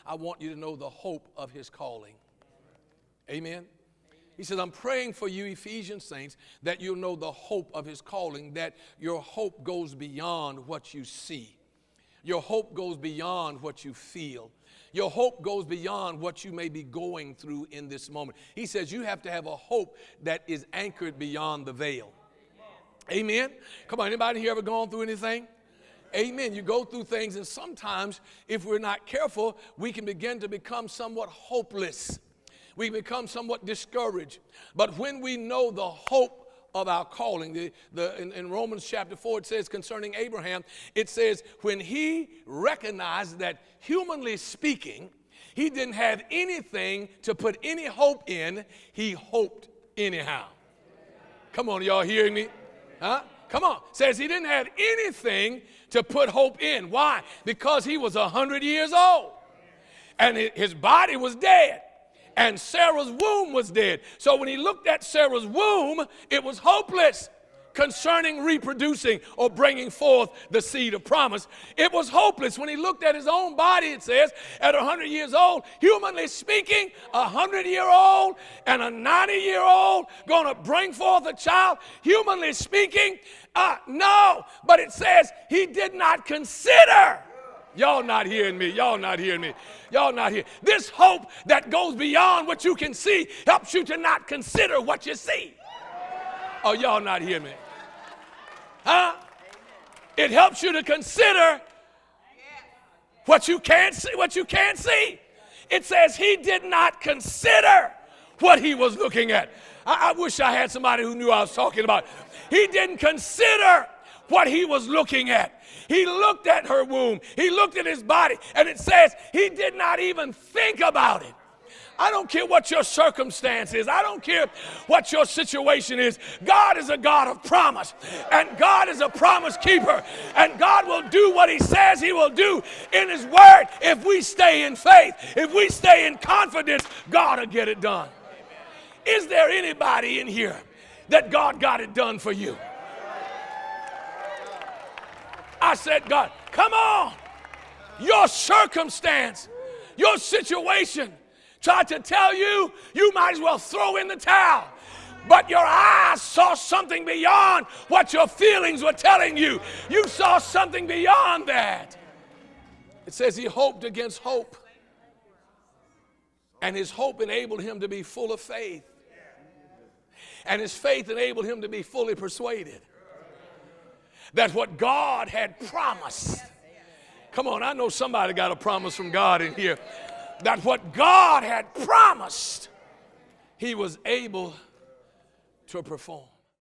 I want you to know the hope of his calling. Amen. He says, I'm praying for you, Ephesian saints, that you'll know the hope of his calling, that your hope goes beyond what you see. Your hope goes beyond what you feel. Your hope goes beyond what you may be going through in this moment. He says you have to have a hope that is anchored beyond the veil. Amen. Come on, anybody here ever gone through anything? Amen. You go through things, and sometimes, if we're not careful, we can begin to become somewhat hopeless. We become somewhat discouraged. But when we know the hope of our calling, in Romans chapter 4, it says concerning Abraham, it says, when he recognized that humanly speaking, he didn't have anything to put any hope in, he hoped anyhow. Come on, y'all hearing me? Huh? Come on. Says he didn't have anything to put hope in. Why? Because he was 100 years old. And his body was dead. And Sarah's womb was dead. So when he looked at Sarah's womb, it was hopeless concerning reproducing or bringing forth the seed of promise. It was hopeless. When he looked at his own body, it says, at 100 years old, humanly speaking, 100-year-old and a 90-year-old going to bring forth a child, humanly speaking, no. But it says he did not consider. Y'all not hearing me. Y'all not hearing me. Y'all not here. This hope that goes beyond what you can see helps you to not consider what you see. Oh, y'all not hearing me. Huh? It helps you to consider what you can't see, what you can't see. It says he did not consider what he was looking at. I wish I had somebody who knew I was talking about. He didn't consider what he was looking at. He looked at her womb. He looked at his body. And it says he did not even think about it. I don't care what your circumstance is. I don't care what your situation is. God is a God of promise. And God is a promise keeper. And God will do what he says he will do in his word. If we stay in faith, if we stay in confidence, God will get it done. Is there anybody in here that God got it done for you? I said, God, come on. Your circumstance, your situation tried to tell you, you might as well throw in the towel. But your eyes saw something beyond what your feelings were telling you. You saw something beyond that. It says he hoped against hope. And his hope enabled him to be full of faith. And his faith enabled him to be fully persuaded that what God had promised, come on, I know somebody got a promise from God in here, that what God had promised, he was able to perform.